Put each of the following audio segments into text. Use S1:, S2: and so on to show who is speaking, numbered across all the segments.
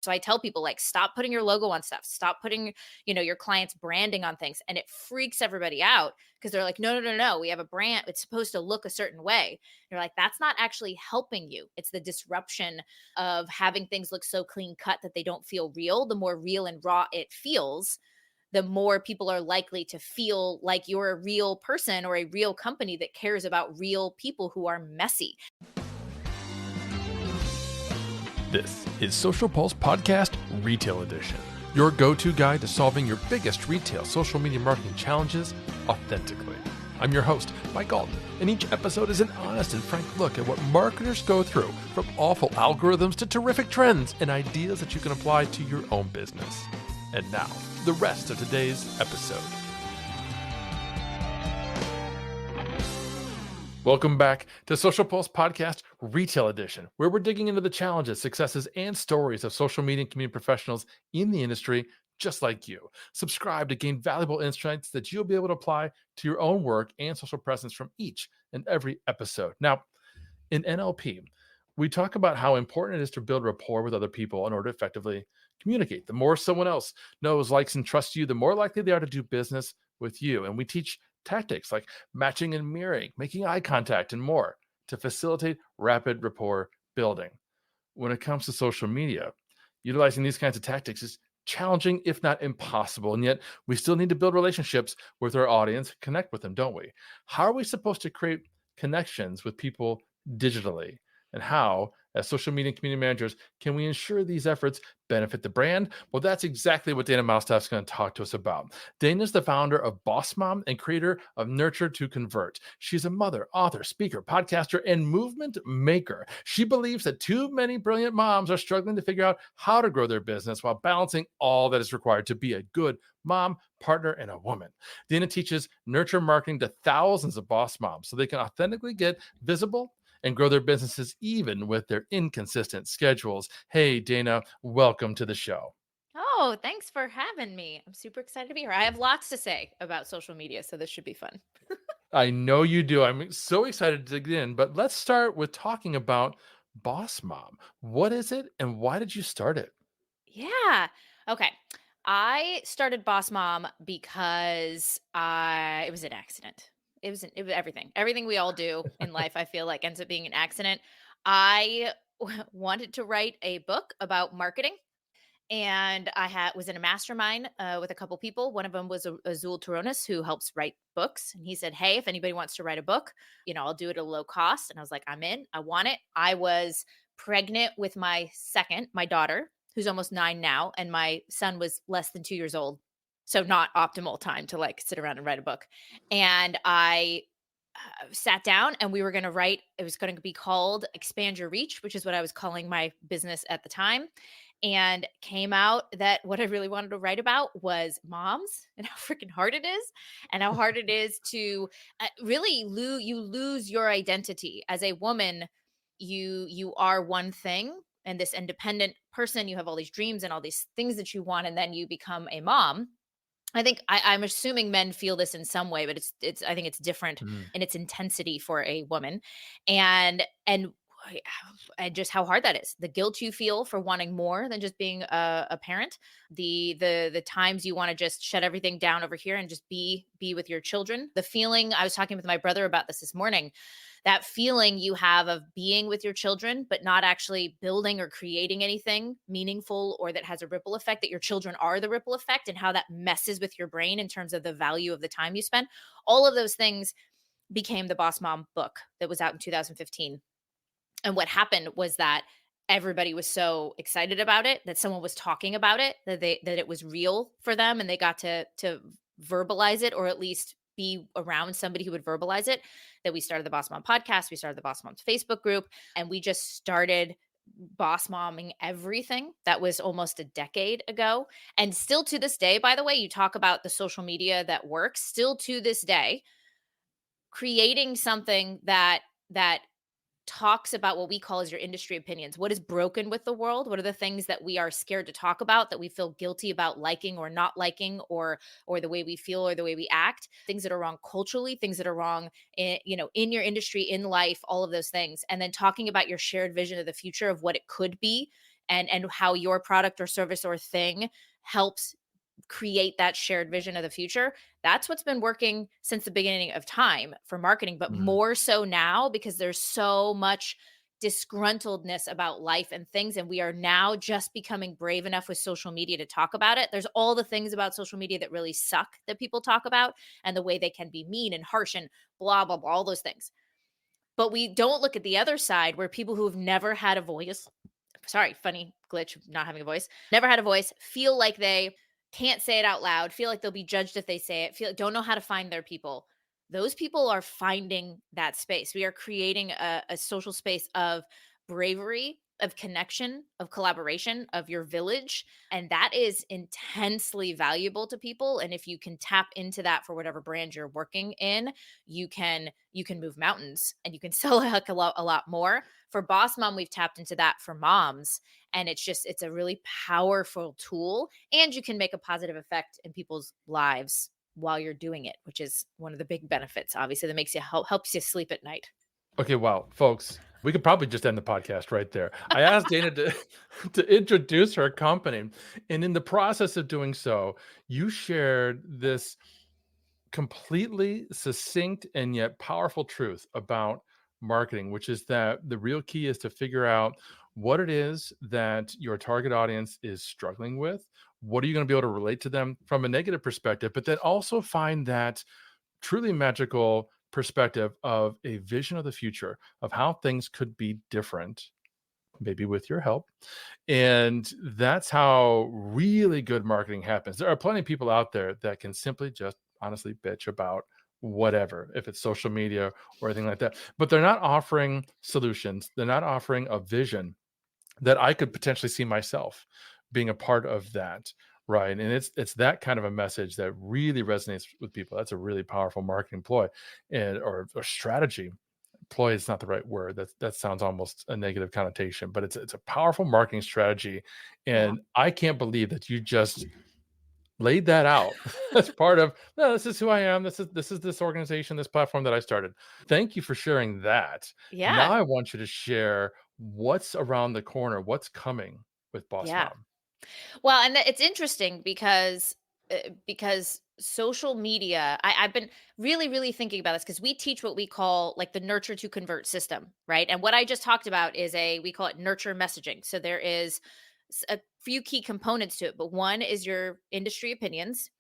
S1: So I tell people, like, stop putting your logo on stuff, stop putting, your client's branding on things. And it freaks everybody out because they're like, no, no, no, no, we have a brand. It's supposed to look a certain way. You're like, that's not actually helping you. It's the disruption of having things look so clean cut that they don't feel real. The more real and raw it feels, the more people are likely to feel like you're a real person or a real company that cares about real people who are messy.
S2: This is Social Pulse Podcast Retail Edition, your go-to guide to solving your biggest retail social media marketing challenges authentically. I'm your host, Mike Alton, and each episode is an honest and frank look at what marketers go through, from awful algorithms to terrific trends and ideas that you can apply to your own business. And now, the rest of today's episode. Welcome back to Social Pulse Podcast Retail Edition, where we're digging into the challenges, successes, and stories of social media and community professionals in the industry, just like you. Subscribe to gain valuable insights that you'll be able to apply to your own work and social presence from each and every episode. Now, in NLP, we talk about how important it is to build rapport with other people in order to effectively communicate. The more someone else knows, likes, and trusts you, the more likely they are to do business with you. And we teach tactics like matching and mirroring, making eye contact, and more to facilitate rapid rapport building. When it comes to social media, utilizing these kinds of tactics is challenging, if not impossible. And yet we still need to build relationships with our audience, connect with them, don't we? How are we supposed to create connections with people digitally? And how, as social media and community managers, can we ensure these efforts benefit the brand? Well, that's exactly what Dana Malstaff is going to talk to us about. Dana is the founder of Boss Mom and creator of Nurture to Convert. She's a mother, author, speaker, podcaster, and movement maker. She believes that too many brilliant moms are struggling to figure out how to grow their business while balancing all that is required to be a good mom, partner, and a woman. Dana teaches nurture marketing to thousands of boss moms so they can authentically get visible and grow their businesses even with their inconsistent schedules. Hey, Dana, welcome to the show.
S1: Oh, thanks for having me. I'm super excited to be here. I have lots to say about social media, so this should be fun.
S2: I know you do. I'm so excited to dig in, but let's start with talking about Boss Mom. What is it and why did you start it?
S1: Yeah. Okay. I started Boss Mom because it was an accident. It was everything. Everything we all do in life, I feel like, ends up being an accident. I wanted to write a book about marketing, and was in a mastermind with a couple people. One of them was Azul Toronis, who helps write books. And he said, hey, if anybody wants to write a book, I'll do it at a low cost. And I was like, I'm in. I want it. I was pregnant with my daughter, who's almost 9 now. And my son was less than 2 years old. So not optimal time to like sit around and write a book. And I sat down and we were going to write, it was going to be called Expand Your Reach, which is what I was calling my business at the time. And came out that what I really wanted to write about was moms and how freaking hard it is, and how hard it is to really lose your identity as a woman. You are one thing, and this independent person, you have all these dreams and all these things that you want, and then you become a mom. I think I'm assuming men feel this in some way, but I think it's different
S2: Mm.
S1: in its intensity for a woman, and and just how hard that is. The guilt you feel for wanting more than just being a parent, the times you want to just shut everything down over here and just be with your children. The feeling, I was talking with my brother about this morning, that feeling you have of being with your children, but not actually building or creating anything meaningful or that has a ripple effect, that your children are the ripple effect, and how that messes with your brain in terms of the value of the time you spend. All of those things became the Boss Mom book that was out in 2015. And what happened was that everybody was so excited about it, that someone was talking about it, that it was real for them, and they got to verbalize it, or at least be around somebody who would verbalize it, that we started the Boss Mom podcast, we started the Boss Moms Facebook group, and we just started boss momming everything. That was almost a decade ago. And still to this day, by the way, you talk about the social media that works, still to this day, creating something that talks about what we call as your industry opinions. What is broken with the world? What are the things that we are scared to talk about, that we feel guilty about liking or not liking, or the way we feel or the way we act, things that are wrong culturally, things that are wrong in your industry, in life, all of those things. And then talking about your shared vision of the future of what it could be, and how your product or service or thing helps create that shared vision of the future. That's what's been working since the beginning of time for marketing, but
S2: Mm.
S1: more so now because there's so much disgruntledness about life and things. And we are now just becoming brave enough with social media to talk about it. There's all the things about social media that really suck that people talk about, and the way they can be mean and harsh and blah, blah, blah, all those things. But we don't look at the other side where people who have never had a voice, sorry, funny glitch of not having a voice, never had a voice, feel like they can't say it out loud, feel like they'll be judged if they say it, feel don't know how to find their people. Those people are finding that space. We are creating a social space of bravery, of connection, of collaboration, of your village. And that is intensely valuable to people. And if you can tap into that for whatever brand you're working in, you can move mountains and you can sell a heck a lot more. For Boss Mom, we've tapped into that for moms, and it's a really powerful tool, and you can make a positive effect in people's lives while you're doing it, which is one of the big benefits, obviously, that makes you helps you sleep at night.
S2: Okay, wow, folks, we could probably just end the podcast right there. I asked Dana to to introduce her company, and in the process of doing so, you shared this completely succinct and yet powerful truth about marketing, which is that the real key is to figure out what it is that your target audience is struggling with. What are you going to be able to relate to them from a negative perspective, but then also find that truly magical perspective of a vision of the future of how things could be different, maybe with your help. And that's how really good marketing happens. There are plenty of people out there that can simply just honestly bitch about whatever, if it's social media or anything like that, but they're not offering solutions. They're not offering a vision that I could potentially see myself being a part of that. Right. And it's that kind of a message that really resonates with people. That's a really powerful marketing ploy and or strategy. Ploy is not the right word. That sounds almost a negative connotation, but it's a powerful marketing strategy.
S1: Yeah.
S2: And I can't believe that you just laid that out as part of, no, this is who I am. This is this organization, this platform that I started. Thank you for sharing that. Now
S1: Yeah.
S2: I want you to share what's around the corner, what's coming with Boss
S1: Yeah.
S2: Mom.
S1: Well, and it's interesting because social media, I've been really, really thinking about this because we teach what we call like the nurture to convert system, right? And what I just talked about is we call it nurture messaging. So there is a few key components to it, but one is your industry opinions,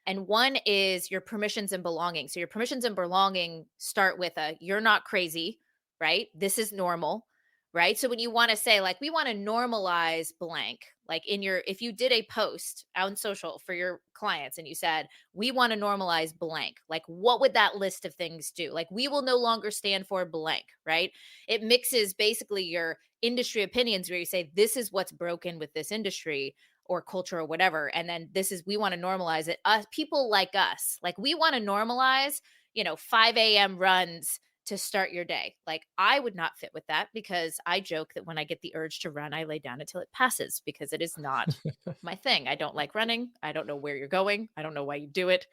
S1: and one is your permissions and belonging. So your permissions and belonging start with a you're not crazy, right? This is normal, right? So when you want to say like we want to normalize blank, like in your if you did a post on social for your clients and you said we want to normalize blank, like what would that list of things do? Like we will no longer stand for blank, right? It mixes basically your industry opinions where you say this is what's broken with this industry or culture or whatever, and then this is we want to normalize it. Us people like us, like we want to normalize 5 a.m. runs to start your day. Like I would not fit with that because I joke that when I get the urge to run, I lay down until it passes because it is not my thing. I don't like running. I don't know where you're going. I don't know why you do it.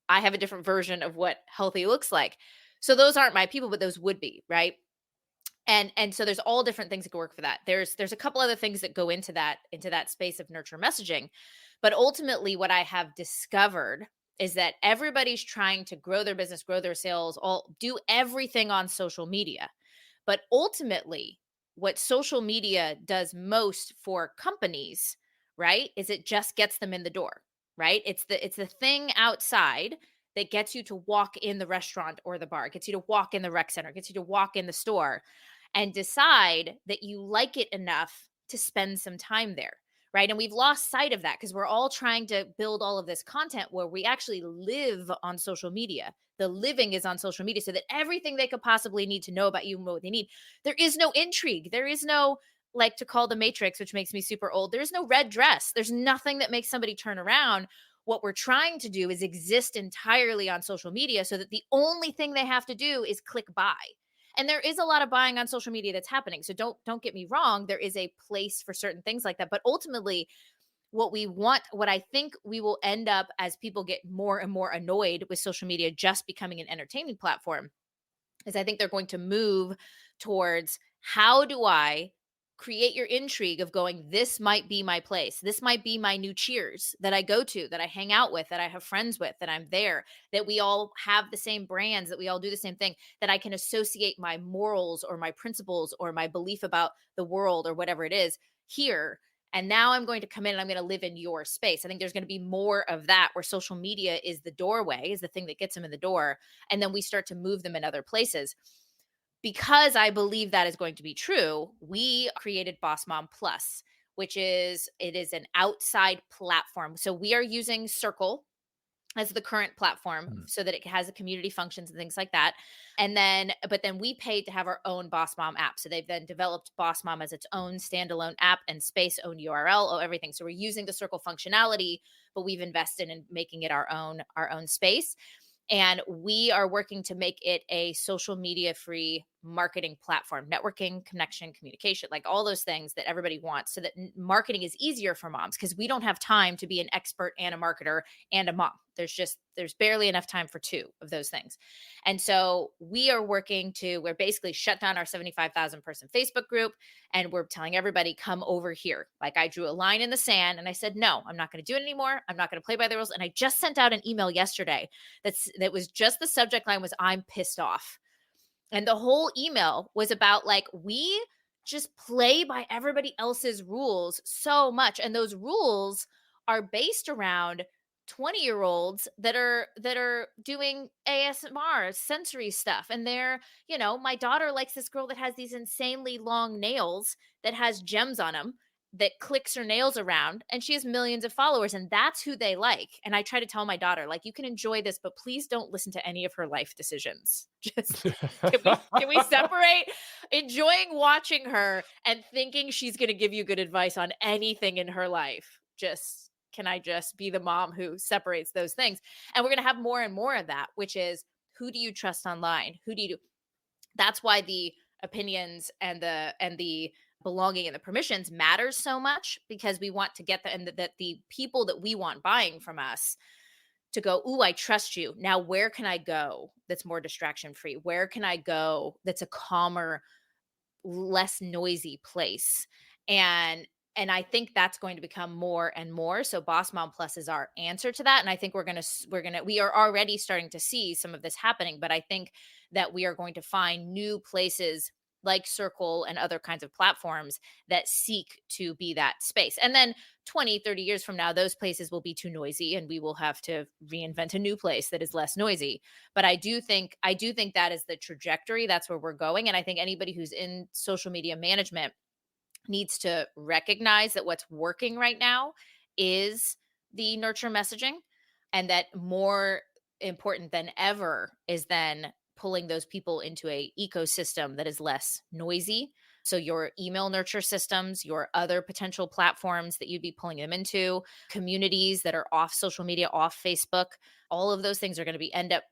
S1: I have a different version of what healthy looks like. So those aren't my people, but those would be, right? And so there's all different things that can work for that. There's a couple other things that go into that space of nurture messaging. But ultimately what I have discovered is that everybody's trying to grow their business, grow their sales, all do everything on social media. But ultimately, what social media does most for companies, right, is it just gets them in the door, right? It's the thing outside that gets you to walk in the restaurant or the bar, gets you to walk in the rec center, gets you to walk in the store and decide that you like it enough to spend some time there. Right. And we've lost sight of that because we're all trying to build all of this content where we actually live on social media. The living is on social media so that everything they could possibly need to know about you and what they need. There is no intrigue. There is no, like to call the Matrix, which makes me super old. There's no red dress. There's nothing that makes somebody turn around. What we're trying to do is exist entirely on social media so that the only thing they have to do is click buy. And there is a lot of buying on social media that's happening. So don't get me wrong, there is a place for certain things like that, but ultimately what I think we will end up as people get more and more annoyed with social media just becoming an entertainment platform is I think they're going to move towards how do I create your intrigue of going, this might be my place. This might be my new Cheers that I go to, that I hang out with, that I have friends with, that I'm there, that we all have the same brands, that we all do the same thing, that I can associate my morals or my principles or my belief about the world or whatever it is here. And now I'm going to come in and I'm going to live in your space. I think there's going to be more of that, where social media is the doorway, is the thing that gets them in the door. And then we start to move them in other places. Because I believe that is going to be true, we created Boss Mom Plus, which is, it is an outside platform. So we are using Circle as the current platform
S2: Mm.
S1: so that it has the community functions and things like that. And then, but then we paid to have our own Boss Mom app. So they've then developed Boss Mom as its own standalone app and space, own URL, everything. So we're using the Circle functionality, but we've invested in making it our own space. And we are working to make it a social media free marketing platform, networking, connection, communication, like all those things that everybody wants, so that marketing is easier for moms, because we don't have time to be an expert and a marketer and a mom. There's barely enough time for two of those things. And so we are working to, we're basically shut down our 75,000 person Facebook group, and we're telling everybody, come over here. Like, I drew a line in the sand and I said, no, I'm not going to do it anymore. I'm not going to play by the rules. And I just sent out an email yesterday that was just, the subject line was, I'm pissed off. And the whole email was about, like, we just play by everybody else's rules so much. And those rules are based around 20-year-olds that are doing ASMR sensory stuff. And they're, my daughter likes this girl that has these insanely long nails that has gems on them, that clicks her nails around, and she has millions of followers, and that's who they like. And I try to tell my daughter, like, you can enjoy this, but please don't listen to any of her life decisions. Just, can we separate enjoying watching her and thinking she's going to give you good advice on anything in her life? Just, can I just be the mom who separates those things? And we're going to have more and more of that, which is, who do you trust online? Who do you do? That's why the opinions and the belonging and the permissions matters so much, because we want to get that the people that we want buying from us to go, ooh, I trust you. Now, where can I go that's more distraction free? Where can I go that's a calmer, less noisy place? And I think that's going to become more and more. So Boss Mom Plus is our answer to that. And I think we are already starting to see some of this happening, but I think that we are going to find new places like Circle and other kinds of platforms that seek to be that space. And then 20, 30 years from now, those places will be too noisy and we will have to reinvent a new place that is less noisy. But I do think that is the trajectory. That's where we're going. And I think anybody who's in social media management needs to recognize that what's working right now is the nurture messaging, and that more important than ever is then pulling those people into a ecosystem that is less noisy. So your email nurture systems, your other potential platforms that you'd be pulling them into, communities that are off social media, off Facebook, all of those things are going to be end up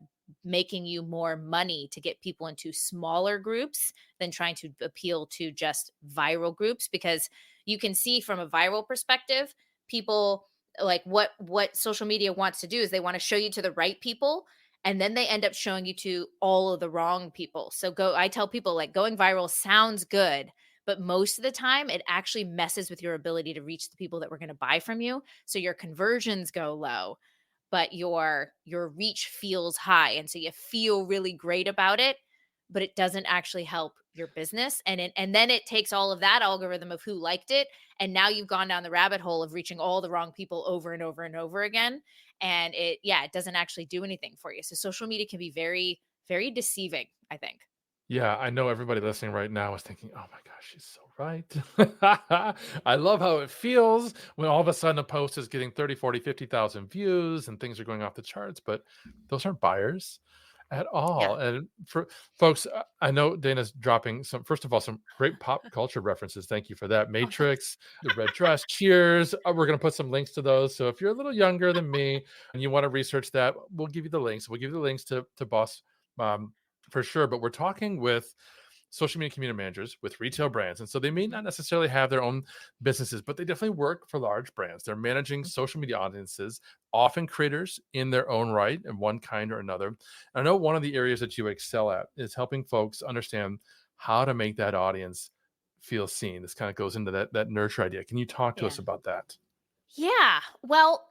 S1: making you more money to get people into smaller groups than trying to appeal to just viral groups. Because you can see from a viral perspective, people, like, what social media wants to do is they want to show you to the right people, and then they end up showing you to all of the wrong people. So I tell people, like, going viral sounds good, but most of the time it actually messes with your ability to reach the people that were going to buy from you. So your conversions go low, but your reach feels high, and so you feel really great about it, but it doesn't actually help your business. And then it takes all of that algorithm of who liked it, and now you've gone down the rabbit hole of reaching all the wrong people over and over and over again, and it doesn't actually do anything for you. So social media can be very, very deceiving, I think.
S2: Yeah, I know everybody listening right now is thinking, "Oh my gosh, she's so right." I love how it feels when all of a sudden a post is getting 30, 40, 50,000 views and things are going off the charts, but those aren't buyers at
S1: Yeah.
S2: all. And for folks, I know Dana's dropping some, first of all, some great pop culture references. Thank you for that.
S1: Oh, thanks.
S2: Matrix, The Red Dress, Cheers. We're going to put some links to those. So if you're a little younger than me and you want to research that, we'll give you the links. We'll give you the links to Boss for sure. But we're talking with social media community managers with retail brands. And so they may
S1: Mhm,
S2: not necessarily have their own businesses, but they definitely work for large brands. They're managing
S1: mhm,
S2: social media audiences, often creators in their own right, in one kind or another. And I know one of the areas that you excel at is helping folks understand how to make that audience feel seen? This kind of goes into that nurture idea. Can you talk to
S1: Yeah.
S2: us about that?
S1: Yeah. Well,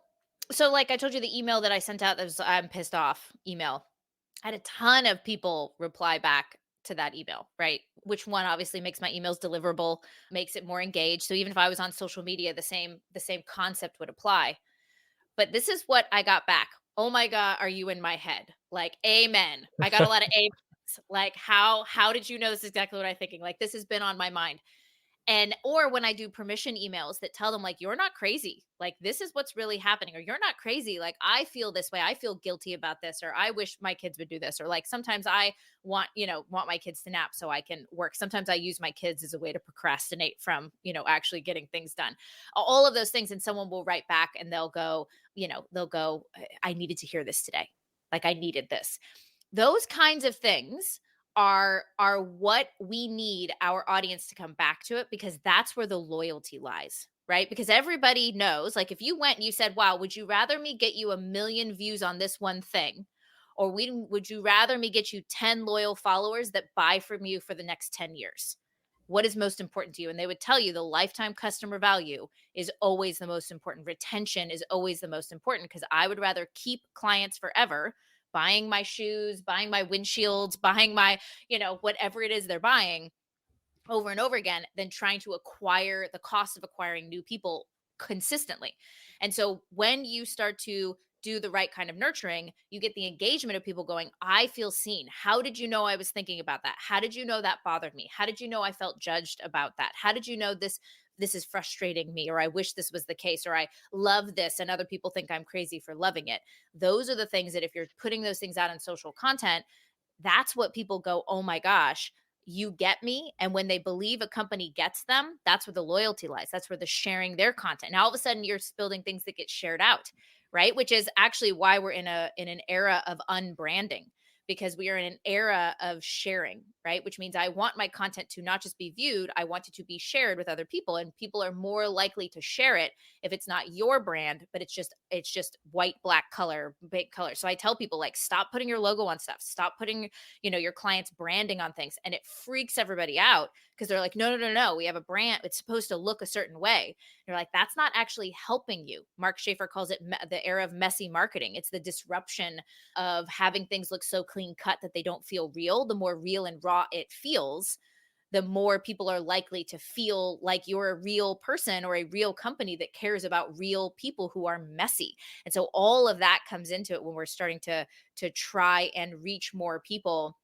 S1: so like I told you, the email that I sent out that was "I'm pissed off" email. I had a ton of people reply back to that email, right? Which one obviously makes my emails deliverable, makes it more engaged. So even if I was on social media, the same concept would apply. But this is what I got back. "Oh my god, are you in my head?" Like, amen. I got a lot of amens. Like, how did you know this is exactly what I'm thinking? Like, this has been on my mind. And or when I do permission emails that tell them like, "You're not crazy. Like, this is what's really happening," or "You're not crazy. Like, I feel this way. I feel guilty about this," or "I wish my kids would do this," or like, "Sometimes I want my kids to nap so I can work. Sometimes I use my kids as a way to procrastinate from, actually getting things done." All of those things, and someone will write back and they'll go, "I needed to hear this today. Like, I needed this." Those kinds of things are what we need our audience to come back to it, because that's where the loyalty lies, right? Because everybody knows, like, if you went and you said, "Wow, would you rather me get you a million views on this one thing, or would you rather me get you 10 loyal followers that buy from you for the next 10 years? What is most important to you?" And they would tell you the lifetime customer value is always the most important. Retention is always the most important, because I would rather keep clients forever buying my shoes, buying my windshields, buying my, whatever it is they're buying over and over again, than trying to acquire the cost of acquiring new people consistently. And so when you start to do the right kind of nurturing, you get the engagement of people going, "I feel seen. How did you know I was thinking about that? How did you know that bothered me? How did you know I felt judged about that? How did you know this is frustrating me, or I wish this was the case, or I love this and other people think I'm crazy for loving it." Those are the things that if you're putting those things out in social content, that's what people go, "Oh my gosh, you get me." And when they believe a company gets them, that's where the loyalty lies. That's where the sharing their content. Now all of a sudden you're building things that get shared out, right? Which is actually why we're in an era of unbranding, because we are in an era of sharing, right? Which means I want my content to not just be viewed, I want it to be shared with other people, and people are more likely to share it if it's not your brand, but it's just white, black color, big color. So I tell people, like, stop putting your logo on stuff, stop putting your client's branding on things. And it freaks everybody out, because they're like, "No, no, no, no, we have a brand, it's supposed to look a certain way." You're like, that's not actually helping you. Mark Schaefer calls it the era of messy marketing. It's the disruption of having things look so clean cut that they don't feel real. The more real and raw it feels, the more people are likely to feel like you're a real person or a real company that cares about real people who are messy. And so all of that comes into it when we're starting to try and reach more people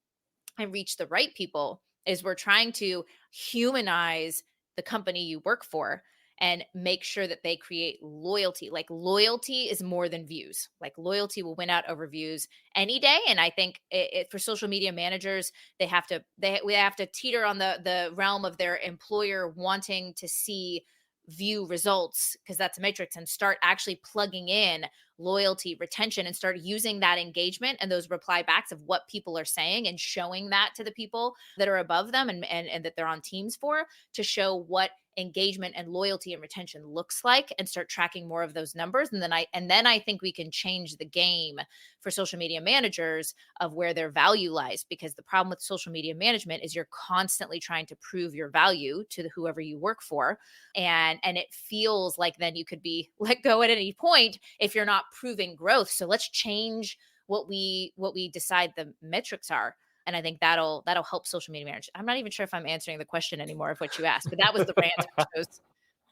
S1: and reach the right people, is we're trying to humanize the company you work for and make sure that they create loyalty. Like, loyalty is more than views. Like, loyalty will win out over views any day. And I think for social media managers, we have to teeter on the realm of their employer wanting to see view results, because that's a matrix, and start actually plugging in loyalty, retention, and start using that engagement and those reply backs of what people are saying, and showing that to the people that are above them, and that they're on teams for, to show what engagement and loyalty and retention looks like, and start tracking more of those numbers. And then I think we can change the game for social media managers of where their value lies, because the problem with social media management is you're constantly trying to prove your value to whoever you work for, and it feels like then you could be let go at any point if you're not proving growth. So let's change what we decide the metrics are. And I think that'll help social media managers. I'm not even sure if I'm answering the question anymore of what you asked, but that was the rant I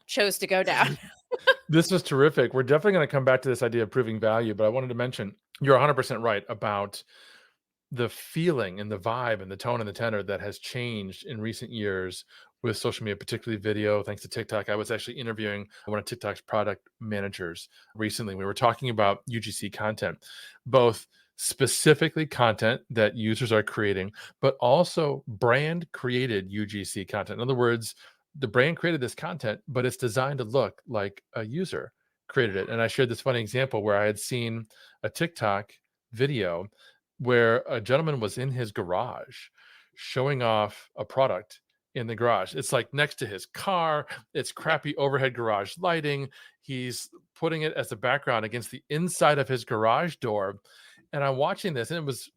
S1: chose to go down.
S2: This was terrific. We're definitely going to come back to this idea of proving value, but I wanted to mention you're 100% right about the feeling and the vibe and the tone and the tenor that has changed in recent years with social media, particularly video, thanks to TikTok. I was actually interviewing one of TikTok's product managers recently. We were talking about UGC content, both specifically content that users are creating, but also brand created UGC content. In other words, the brand created this content, but it's designed to look like a user created it. And I shared this funny example where I had seen a TikTok video where a gentleman was in his garage showing off a product in the garage. It's like next to his car, it's
S1: Yep.
S2: crappy overhead garage lighting. He's putting it as a background against the inside of his garage door. And I'm watching this and it was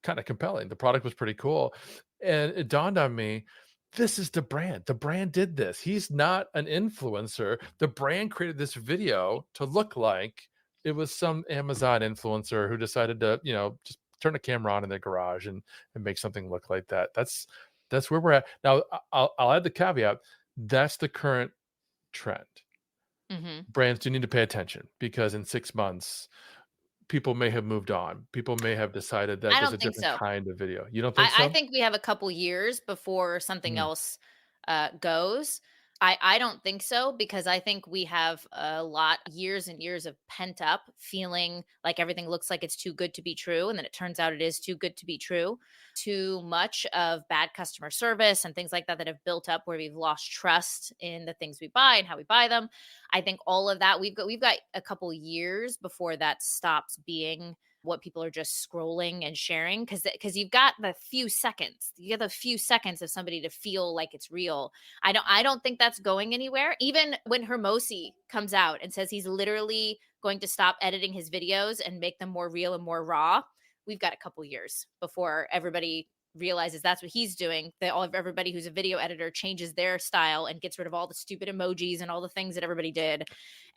S2: kind of compelling. The product was pretty cool. And it dawned on me, this is the brand. The brand did this. He's not an influencer. The brand created this video to look like it was some Amazon influencer who decided to, just turn a camera on in their garage and make something look like that. That's where we're at. Now, I'll add the caveat. That's the current trend.
S1: Mhm.
S2: Brands do need to pay attention because in 6 months, people may have moved on. People may have decided that
S1: I
S2: there's
S1: don't
S2: a
S1: think
S2: different
S1: so.
S2: kind of video. You don't think
S1: I
S2: so?
S1: think we have a couple years before something
S2: Mm,
S1: else goes. I don't think so because I think we have a lot years and years of pent up feeling like everything looks like it's too good to be true, and then it turns out it is too good to be true. Too much of bad customer service and things like that that have built up where we've lost trust in the things we buy and how we buy them. I think all of that we've got a couple years before that stops being what people are just scrolling and sharing because you've got the few seconds. You get the few seconds of somebody to feel like it's real. I don't think that's going anywhere. Even when Hermosi comes out and says he's literally going to stop editing his videos and make them more real and more raw, we've got a couple years before everybody realizes that's what he's doing. That all of everybody who's a video editor changes their style and gets rid of all the stupid emojis and all the things that everybody did.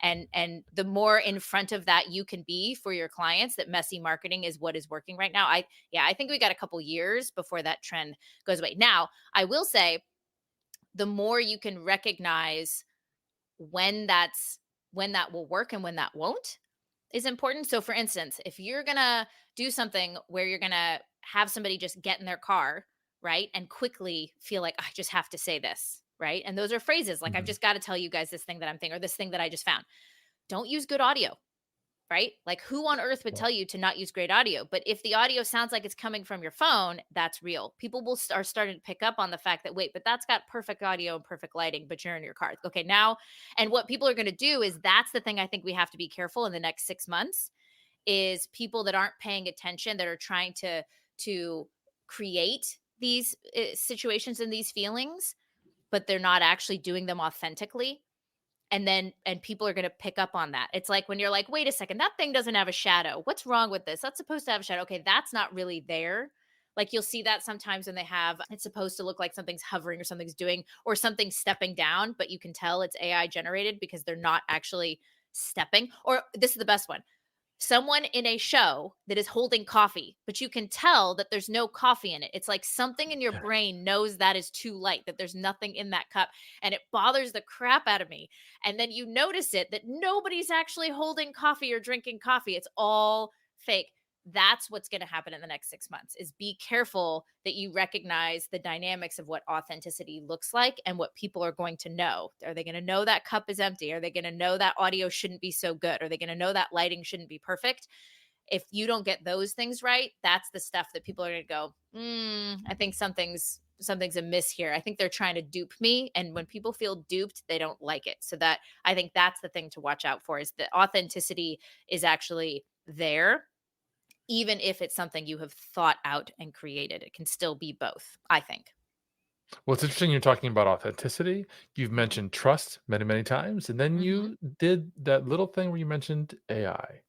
S1: And the more in front of that you can be for your clients, that messy marketing is what is working right now. I think we got a couple years before that trend goes away. Now, I will say the more you can recognize when that's when that will work and when that won't is important. So for instance, if you're going to do something where you're going to have somebody just get in their car, right? And quickly feel like I just have to say this, right? And those are phrases like I've
S2: mhm.
S1: just got to tell you guys this thing that I'm thinking or this thing that I just found. Don't use good audio, right? Like who on earth would
S2: Yeah.
S1: tell you to not use great audio? But if the audio sounds like it's coming from your phone, that's real. People are starting to pick up on the fact that wait, but that's got perfect audio and perfect lighting, but you're in your car. Okay, now and what people are going to do is that's the thing I think we have to be careful in the next 6 months is people that aren't paying attention that are trying to create these situations and these feelings, but they're not actually doing them authentically and people are going to pick up on that. It's like when you're like, "Wait a second, that thing doesn't have a shadow. What's wrong with this? That's supposed to have a shadow." Okay, that's not really there. Like you'll see that sometimes when they have it's supposed to look like something's hovering or something's doing or something's stepping down, but you can tell it's AI generated because they're not actually stepping. Or this is the best one, someone in a show that is holding coffee, but you can tell that there's no coffee in it. It's like something in your brain knows that is too light, that there's nothing in that cup, and it bothers the crap out of me. And then you notice it that nobody's actually holding coffee or drinking coffee. It's all fake. That's what's going to happen in the next 6 months is be careful that you recognize the dynamics of what authenticity looks like and what people are going to know. Are they going to know that cup is empty? Are they going to know that audio shouldn't be so good? Are they going to know that lighting shouldn't be perfect? If you don't get those things right, that's the stuff that people are going to go, I think something's amiss here. I think they're trying to dupe me. And when people feel duped, they don't like it. So that I think that's the thing to watch out for is that authenticity is actually there even if it's something you have thought out and created. It can still be both, I think.
S2: Well, it's interesting you're talking about authenticity. You've
S1: Mhm.
S2: mentioned trust many, many times, and then
S1: Mhm.
S2: you did that little thing where you mentioned AI.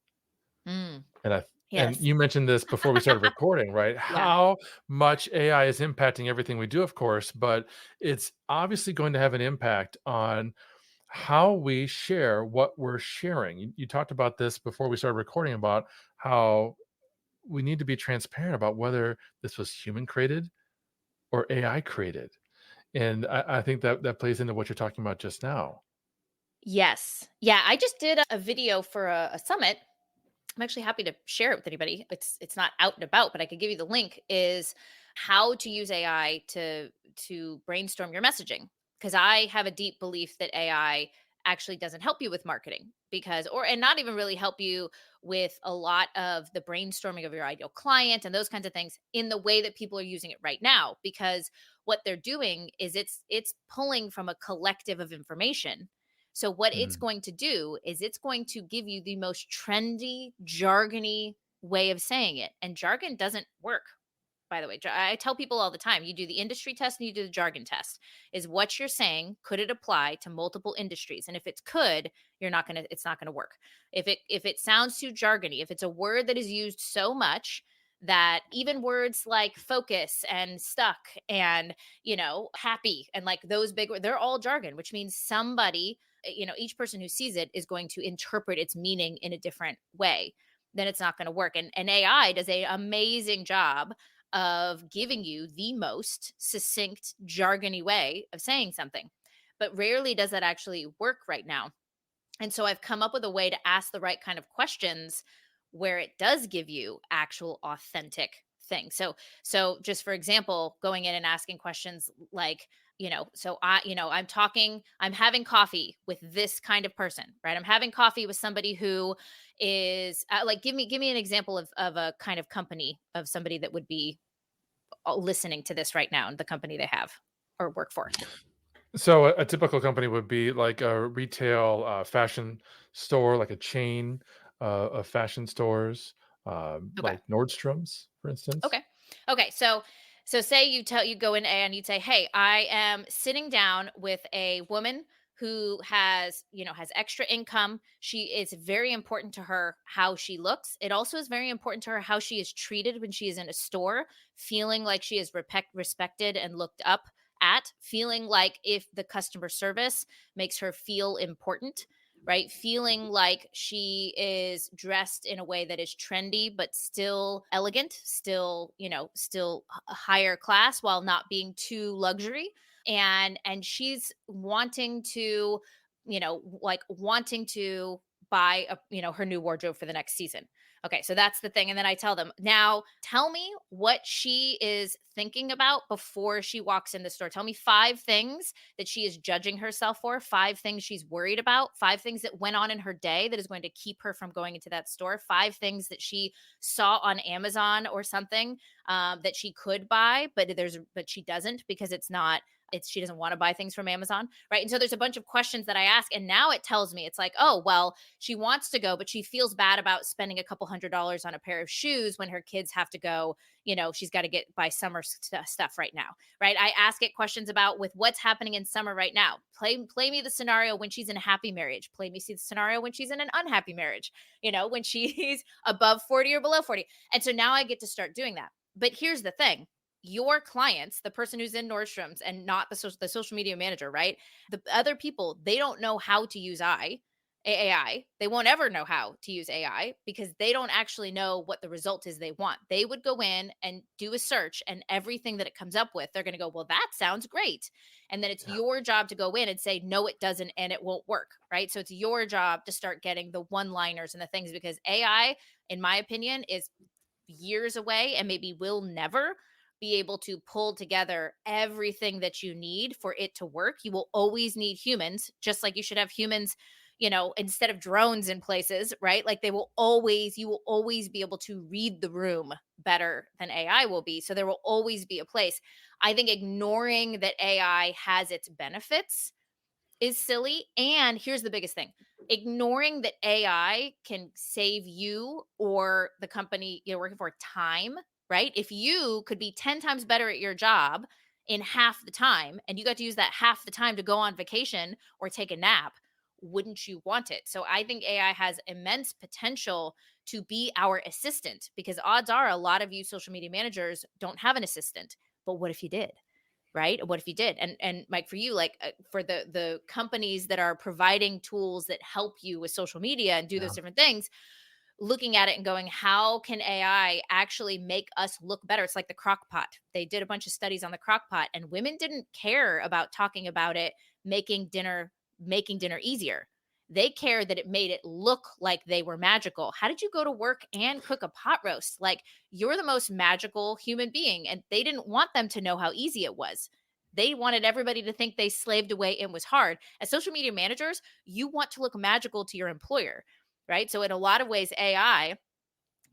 S1: Mm.
S2: And
S1: Yes.
S2: you mentioned this before we started recording, right?
S1: Yeah.
S2: How much AI is impacting everything we do, of course, but it's obviously going to have an impact on how we share what we're sharing. You talked about this before we started recording about how we need to be transparent about whether this was human created or AI created. And I think that that plays into what you're talking about just now.
S1: Yes. Yeah, I just did a video for a summit. I'm actually happy to share it with anybody. It's not out and about, but I could give you the link is how to use AI to brainstorm your messaging because I have a deep belief that AI actually doesn't help you with marketing because or and not even really help you with a lot of the brainstorming of your ideal client and those kinds of things in the way that people are using it right now because what they're doing is it's pulling from a collective of information, so what it's
S2: Mm.
S1: going to do is it's going to give you the most trendy, jargony way of saying it. And jargon doesn't work, by the way. I tell people all the time, you do the industry test and you do the jargon test. Is what you're saying, could it apply to multiple industries? And if it could, it's not gonna work. If it sounds too jargony, if it's a word that is used so much that even words like focus and stuck and, happy and like those they're all jargon, which means somebody, each person who sees it is going to interpret its meaning in a different way. Then it's not going to work. And AI does a amazing job of giving you the most succinct, jargony way of saying something. But rarely does that actually work right now. And so I've come up with a way to ask the right kind of questions where it does give you actual authentic things. So just for example, going in and asking questions like, I'm having coffee with this kind of person, right? I'm having coffee with somebody who is like, give me an example of a kind of company of somebody that would be listening to this right now and the company they have or work for.
S2: So a typical company would be like a retail fashion store, like a chain of fashion stores,
S1: Okay.
S2: like Nordstrom's, for instance.
S1: Okay. Okay. So say you go in and you say, "Hey, I am sitting down with a woman who has extra income. She is very important to her how she looks. It also is very important to her how she is treated when she is in a store, feeling like she is respected and looked up at, feeling like if the customer service makes her feel important, right? Feeling like she is dressed in a way that is trendy, but still elegant, still, still higher class while not being too luxury. And she's wanting to, wanting to buy her new wardrobe for the next season. Okay, so that's the thing. And then I tell them, now tell me what she is thinking about before she walks in the store. Tell me 5 things that she is judging herself for, 5 things she's worried about, 5 things that went on in her day that is going to keep her from going into that store, 5 things that she saw on Amazon or something that she could buy, but she doesn't because she doesn't want to buy things from Amazon, right? And so there's a bunch of questions that I ask, and now it tells me it's like, oh, well, she wants to go, but she feels bad about spending a couple $100s on a pair of shoes when her kids have to go. She's got to get buy summer stuff right now, right? I ask it questions about with what's happening in summer right now. Play me the scenario when she's in a happy marriage. Play me see the scenario when she's in an unhappy marriage. When she's above 40 or below 40. And so now I get to start doing that. But here's the thing, your clients, the person who's in Nordstrom's and not the social media manager, right? The other people, they don't know how to use AI. They won't ever know how to use AI because they don't actually know what the result is they want. They would go in and do a search, and everything that it comes up with, they're going to go, well, that sounds great. And then it's
S2: Yeah.
S1: your job to go in and say, no, it doesn't, and it won't work, right? So it's your job to start getting the one liners and the things because AI, in my opinion, is years away and maybe will never be able to pull together everything that you need for it to work. You will always need humans, just like you should have humans, instead of drones in places, right? Like you will always be able to read the room better than AI will be. So there will always be a place. I think ignoring that AI has its benefits is silly. And here's the biggest thing, ignoring that AI can save you or the company you're working for time, right? If you could be 10 times better at your job in half the time and you got to use that half the time to go on vacation or take a nap, wouldn't you want it? So I think AI has immense potential to be our assistant because odds are a lot of you social media managers don't have an assistant. But what if you did? Right? What if you did? And Mike, for you, like for the companies that are providing tools that help you with social media and do those
S2: Yeah.
S1: different things, looking at it and going, how can AI actually make us look better? It's like the crock pot. They did a bunch of studies on the crock pot, and women didn't care about talking about it making dinner easier. They cared that it made it look like they were magical. How did you go to work and cook a pot roast? Like you're the most magical human being. And they didn't want them to know how easy it was. They wanted everybody to think they slaved away and was hard. As social media managers, you want to look magical to your employer, right? So in a lot of ways, AI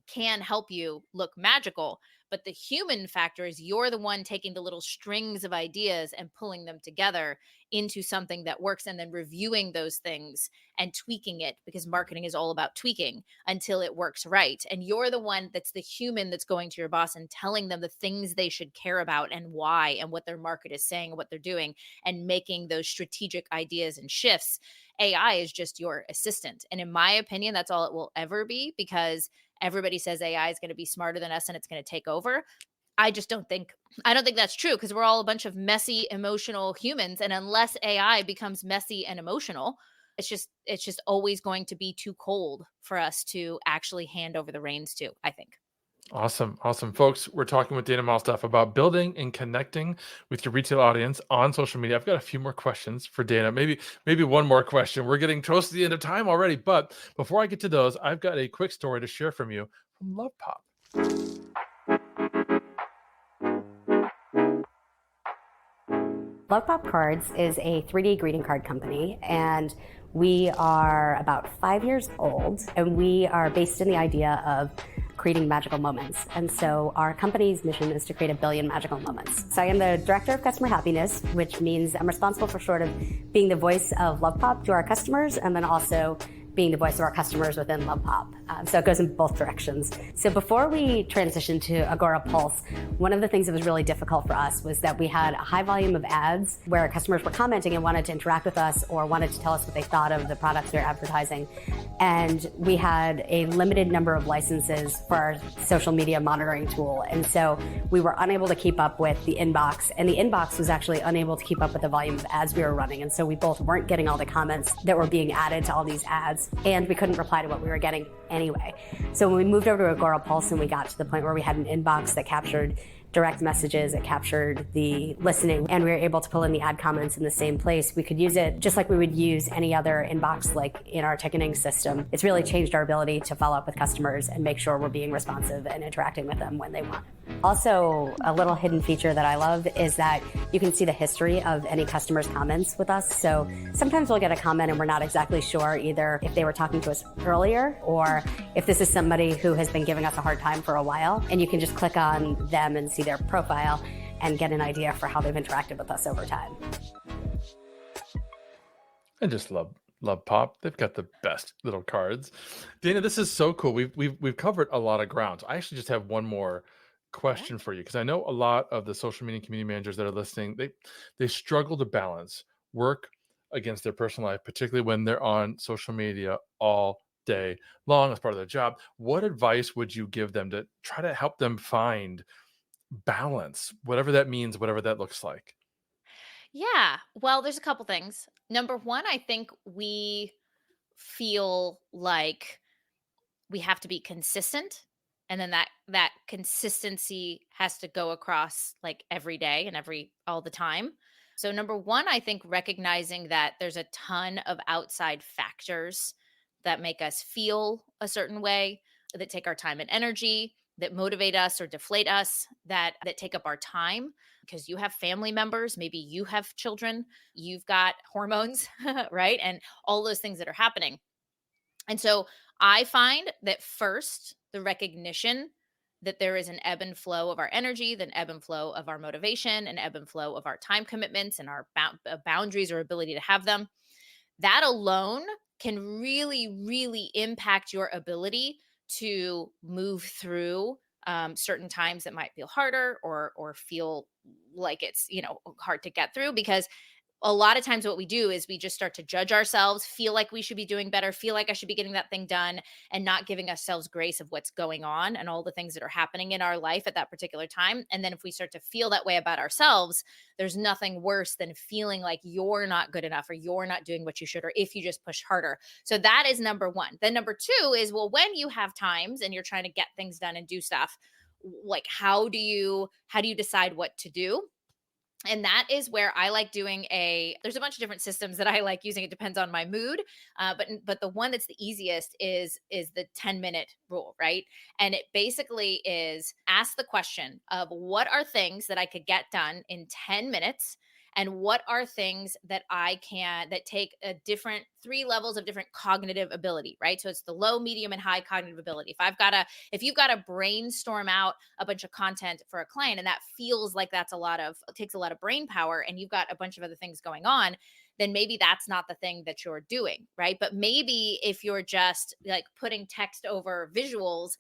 S1: can help you look magical, but the human factor is you're the one taking the little strings of ideas and pulling them together into something that works and then reviewing those things and tweaking it because marketing is all about tweaking until it works right. And you're the one that's the human that's going to your boss and telling them the things they should care about and why and what their market is saying and what they're doing and making those strategic ideas and shifts. AI is just your assistant. And in my opinion, that's all it will ever be because everybody says AI is going to be smarter than us and it's going to take over. I just don't think I don't think that's true because we're all a bunch of messy, emotional humans, and unless AI becomes messy and emotional, it's just always going to be too cold for us to actually hand over the reins to, I think.
S2: Awesome. Awesome. Folks, we're talking with Dana Malstaff about building and connecting with your retail audience on social media. I've got a few more questions for Dana. Maybe one more question. We're getting close to the end of time already, but before I get to those, I've got a quick story to share from you from Love Pop.
S3: Love Pop Cards is a 3D greeting card company, and we are about 5 years old, and we are based in the idea of creating magical moments. And so our company's mission is to create 1 billion magical moments. So I am the director of customer happiness, which means I'm responsible for sort of being the voice of Love Pop to our customers, and then also being the voice of our customers within Love Pop. So it goes in both directions. So before we transitioned to Agora Pulse, one of the things that was really difficult for us was that we had a high volume of ads where customers were commenting and wanted to interact with us or wanted to tell us what they thought of the products we were advertising. And we had a limited number of licenses for our social media monitoring tool. And so we were unable to keep up with the inbox, and the inbox was actually unable to keep up with the volume of ads we were running. And so we both weren't getting all the comments that were being added to all these ads, and we couldn't reply to what we were getting anyway. So when we moved over to Agora Pulse and we got to the point where we had an inbox that captured direct messages, it captured the listening, and we were able to pull in the ad comments in the same place, we could use it just like we would use any other inbox like in our ticketing system. It's really changed our ability to follow up with customers and make sure we're being responsive and interacting with them when they want. Also, a little hidden feature that I love is that you can see the history of any customer's comments with us. So sometimes we'll get a comment and we're not exactly sure either if they were talking to us earlier or if this is somebody who has been giving us a hard time for a while. And you can just click on them and see their profile and get an idea for how they've interacted with us over time.
S2: I just love Pop. They've got the best little cards. Dana, this is so cool. We've covered a lot of ground. I actually just have one more
S1: Okay.
S2: question for you because I know a lot of the social media community managers that are listening, they struggle to balance work against their personal life, particularly when they're on social media all day long as part of their job. What advice would you give them to try to help them find balance, whatever that means, whatever that looks like?
S1: Yeah. Well, there's a couple things. Number one, I think we feel like we have to be consistent, and then that consistency has to go across like every day and every all the time. So number one, I think recognizing that there's a ton of outside factors that make us feel a certain way, that take our time and energy, that motivate us or deflate us, that take up our time, because you have family members, maybe you have children, you've got hormones, right? And all those things that are happening. And so I find that first, the recognition that there is an ebb and flow of our energy, then ebb and flow of our motivation, and ebb and flow of our time commitments and our boundaries or ability to have them. That alone can really, really impact your ability to move through certain times that might feel harder or feel like it's hard to get through, because a lot of times what we do is we just start to judge ourselves, feel like we should be doing better, feel like I should be getting that thing done, and not giving ourselves grace of what's going on and all the things that are happening in our life at that particular time. And then if we start to feel that way about ourselves, there's nothing worse than feeling like you're not good enough or you're not doing what you should, or if you just push harder. So that is number one. Then number two is, well, when you have times and you're trying to get things done and do stuff, like how do you decide what to do? And that is where I like doing there's a bunch of different systems that I like using. It depends on my mood. But the one that's the easiest is the 10-minute rule, right? And it basically is, ask the question of, what are things that I could get done in 10 minutes? And what are things that that take a different 3 levels of different cognitive ability, right? So it's the low, medium, and high cognitive ability. If you've got to brainstorm out a bunch of content for a client, and that feels like it takes a lot of brain power, and you've got a bunch of other things going on, then maybe that's not the thing that you're doing, right? But maybe if you're just like putting text over visuals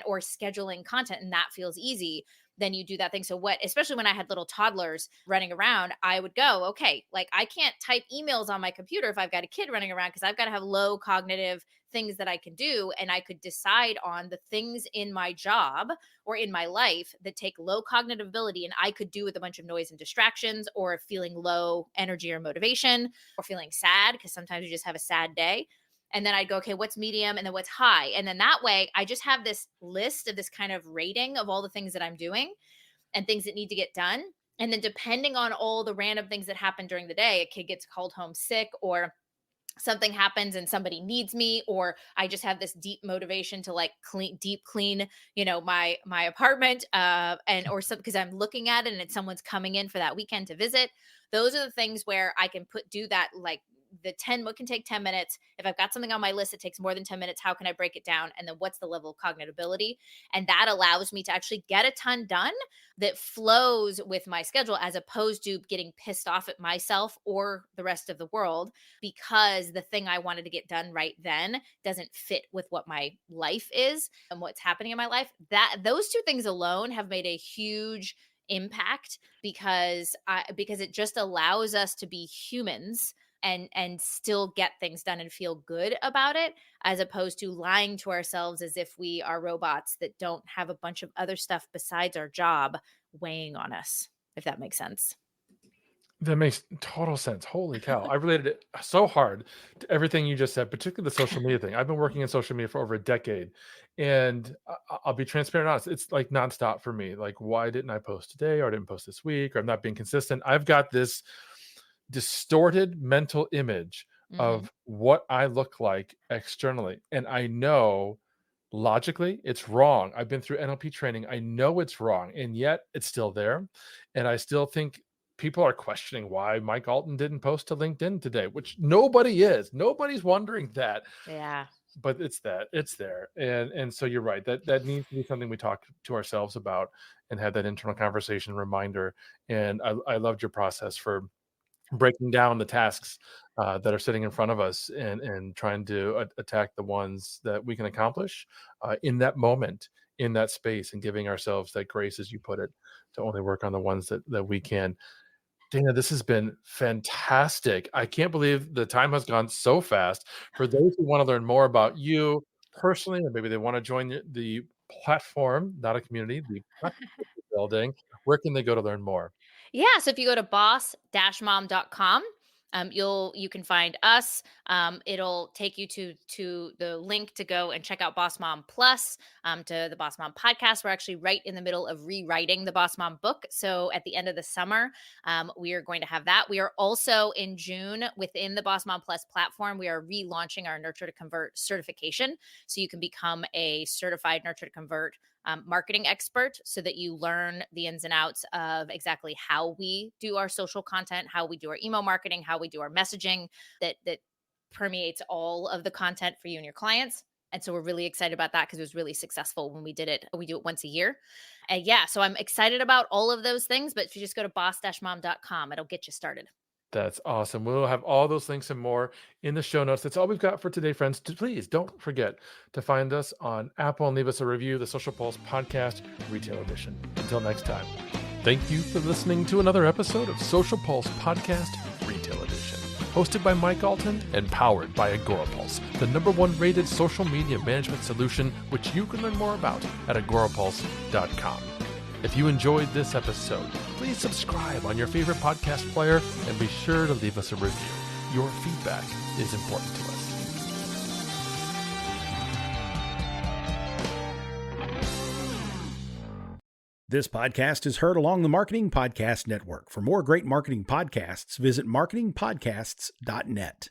S1: or scheduling content, and that feels easy, then you do that thing. So what, especially when I had little toddlers running around, I would go, okay, like I can't type emails on my computer if I've got a kid running around, because I've got to have low cognitive things that I can do. And I could decide on the things in my job or in my life that take low cognitive ability and I could do with a bunch of noise and distractions, or feeling low energy or motivation, or feeling sad because sometimes you just have a sad day. And then I'd go, okay, what's medium and then what's high? And then that way I just have this list of this kind of rating of all the things that I'm doing and things that need to get done. And then depending on all the random things that happen during the day, a kid gets called home sick, or something happens and somebody needs me, or I just have this deep motivation to like deep clean, my apartment, and or some, because I'm looking at it and it's someone's coming in for that weekend to visit. Those are the things where I can do that, like what can take 10 minutes. If I've got something on my list that takes more than 10 minutes, how can I break it down? And then what's the level of cognitivity? And that allows me to actually get a ton done that flows with my schedule, as opposed to getting pissed off at myself or the rest of the world because the thing I wanted to get done right then doesn't fit with what my life is and what's happening in my life. That those two things alone have made a huge impact, because it just allows us to be humans and still get things done and feel good about it, as opposed to lying to ourselves as if we are robots that don't have a bunch of other stuff besides our job weighing on us, if that makes sense.
S2: That makes total sense. Holy cow. I related it so hard to everything you just said, particularly the social media thing. I've been working in social media for over a decade, and I'll be transparent and honest. It's like nonstop for me. Like, why didn't I post today, or I didn't post this week, or I'm not being consistent? I've got this distorted mental image
S1: Hmm.
S2: of what I look like externally. And I know logically it's wrong. I've been through NLP training. I know it's wrong. And yet it's still there. And I still think people are questioning why Mike Alton didn't post to LinkedIn today, which nobody is. Nobody's wondering that.
S1: Yeah.
S2: But it's there. And so you're right. That needs to be something we talk to ourselves about and have that internal conversation reminder. And I loved your process for breaking down the tasks that are sitting in front of us, and trying to attack the ones that we can accomplish in that moment, in that space, and giving ourselves that grace, as you put it, to only work on the ones that we can. Dana, this has been fantastic. I can't believe the time has gone so fast. For those who want to learn more about you personally, or maybe they want to join the platform, not a community, the platform you're building, where can they go to learn more?
S1: Yeah, so if you go to boss-mom.com, you can find us. It'll take you to the link to go and check out Boss Mom Plus, to the Boss Mom podcast. We're actually right in the middle of rewriting the Boss Mom book. So at the end of the summer, we are going to have that. We are also in June, within the Boss Mom Plus platform, we are relaunching our Nurture to Convert certification. So you can become a certified Nurture to Convert marketing expert, so that you learn the ins and outs of exactly how we do our social content, how we do our email marketing, how we do our messaging that permeates all of the content for you and your clients. And so we're really excited about that, because it was really successful when we did it. We do it once a year. And yeah, so I'm excited about all of those things. But if you just go to boss-mom.com, it'll get you started.
S2: That's awesome. We'll have all those links and more in the show notes. That's all we've got for today, friends. Please don't forget to find us on Apple and leave us a review, the Social Pulse Podcast Retail Edition. Until next time, thank you for listening to another episode of Social Pulse Podcast Retail Edition, hosted by Mike Alton and powered by AgoraPulse, the #1 rated social media management solution, which you can learn more about at agorapulse.com. If you enjoyed this episode, please subscribe on your favorite podcast player and be sure to leave us a review. Your feedback is important to us.
S4: This podcast is heard along the Marketing Podcast Network. For more great marketing podcasts, visit marketingpodcasts.net.